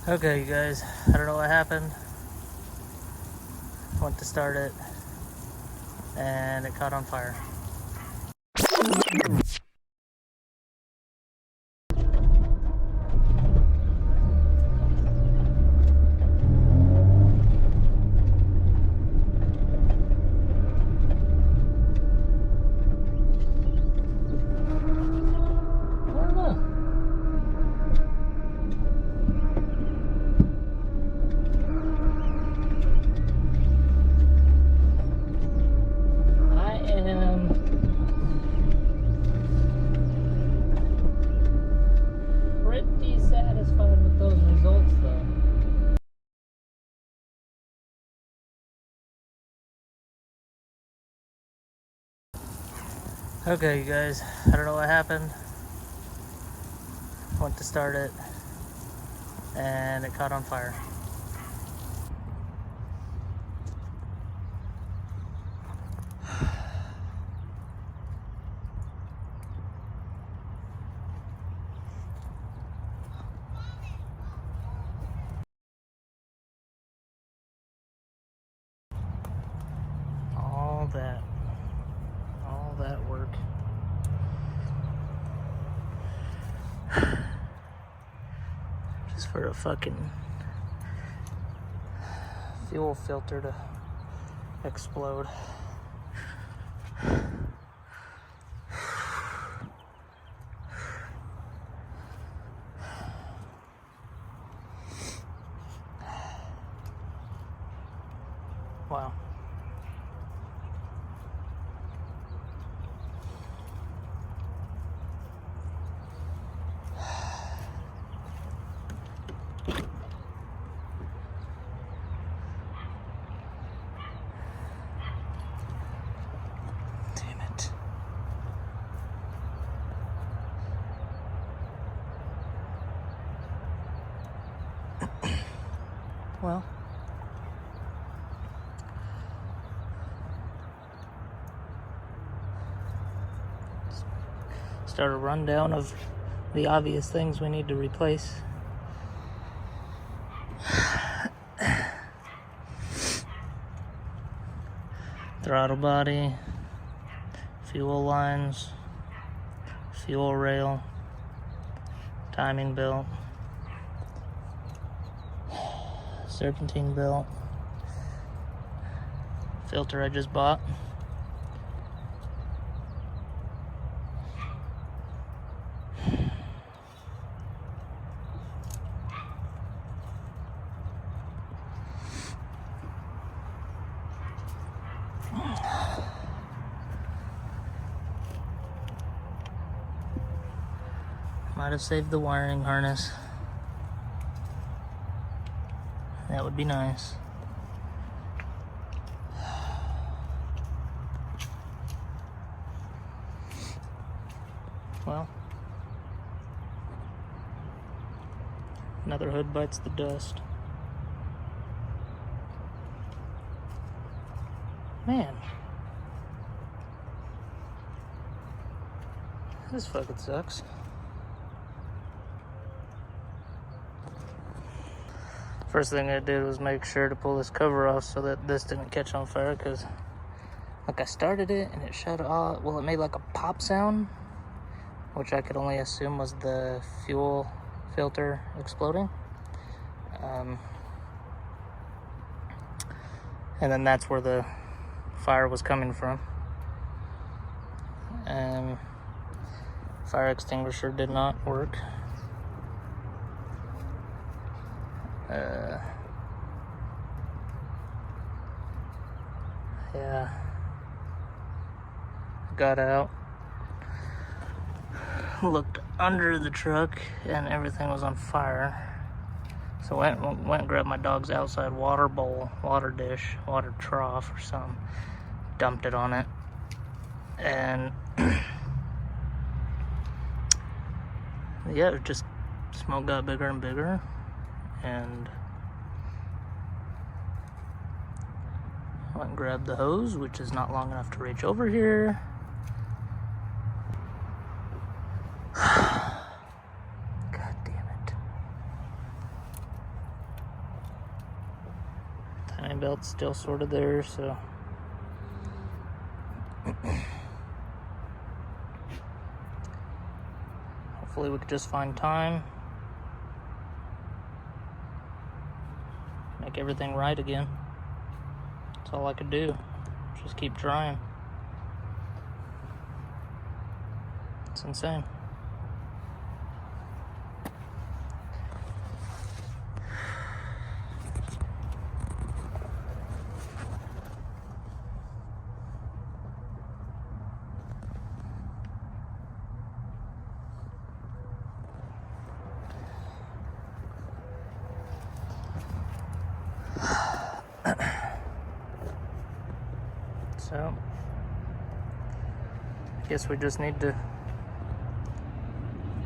Okay, you guys, I don't know what happened. Went to start it, and it caught on fire. Pretty satisfied with those results though. Okay, you guys, I don't know what happened. Went to start it, and it caught on fire. All that work. Just for a fucking fuel filter to explode. Wow. Damn it. Well, start a rundown of the obvious things we need to replace. Throttle body, fuel lines, fuel rail, timing belt, serpentine belt, filter I just bought. Might have saved the wiring harness. That would be nice. Well, another hood bites the dust. Man. This fucking sucks. First thing I did was make sure to pull this cover off so that this didn't catch on fire, because like I started it and it shut off. Well, it made like a pop sound, which I could only assume was the fuel filter exploding. And then that's where the fire was coming from. And fire extinguisher did not work. Yeah, got out, looked under the truck, and everything was on fire. So I went and grabbed my dog's outside water bowl, water dish, water trough or something, dumped it on it, and yeah, it just, smoke got bigger and bigger, and went and grabbed the hose, which is not long enough to reach over here. God damn it. Timing belt's still sort of there, so hopefully we could just find time, make everything right again. That's all I could do. Just keep trying. It's insane. So, I guess we just need to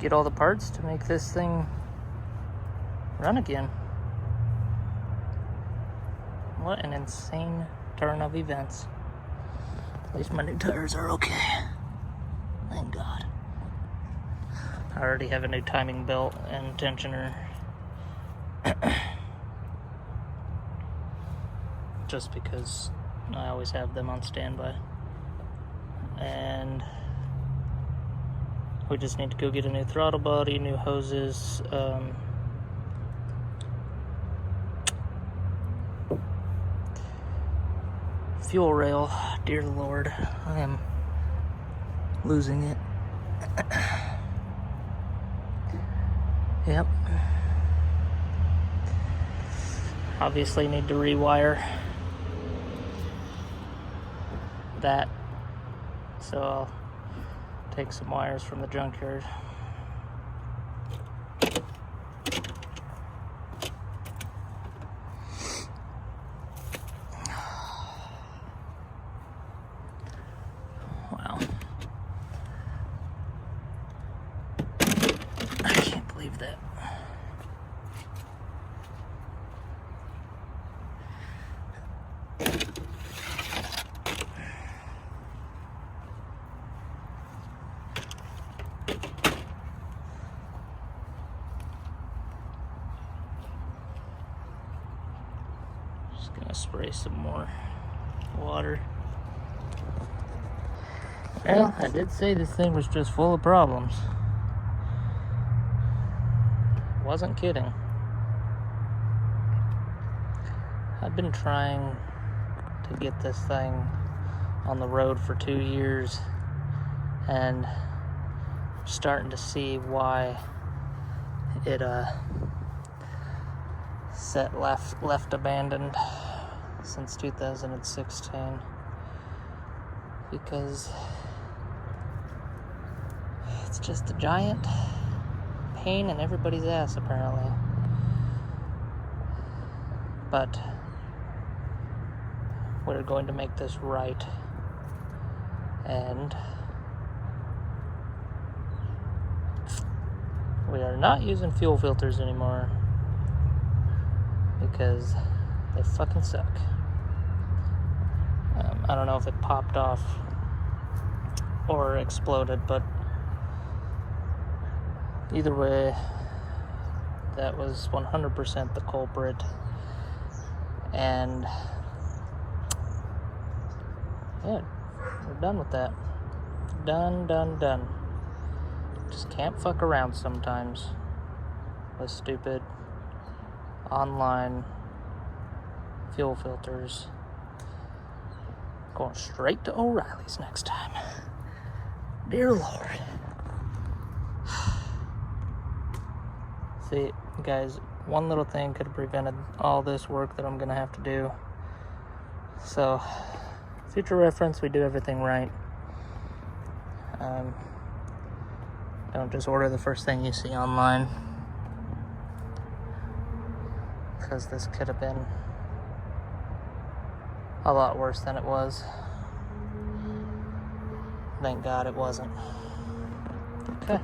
get all the parts to make this thing run again. What an insane turn of events. At least my new tires are okay. Thank God. I already have a new timing belt and tensioner. Just because I always have them on standby. And we just need to go get a new throttle body, new hoses, fuel rail. Dear Lord, I am losing it. Yep. Obviously need to rewire that, so I'll take some wires from the junkyard. Wow. I can't believe that. Just gonna spray some more water. Well, I did say this thing was just full of problems. Wasn't kidding. I've been trying to get this thing on the road for 2 years, and I'm starting to see why it sat left abandoned since 2016, because it's just a giant pain in everybody's ass, apparently. But we're going to make this right, and we are not using fuel filters anymore because they fucking suck. I don't know if it popped off or exploded, but either way, that was 100% the culprit. And yeah, we're done with that. Done. Just can't fuck around sometimes with stupid online fuel filters. Going straight to O'Reilly's next time. Dear Lord. See, guys, one little thing could have prevented all this work that I'm gonna have to do. So, future reference, we do everything right. Don't just order the first thing you see online, because this could have been a lot worse than it was. Thank God it wasn't. Okay.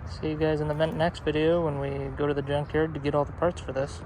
See you guys in the next video when we go to the junkyard to get all the parts for this.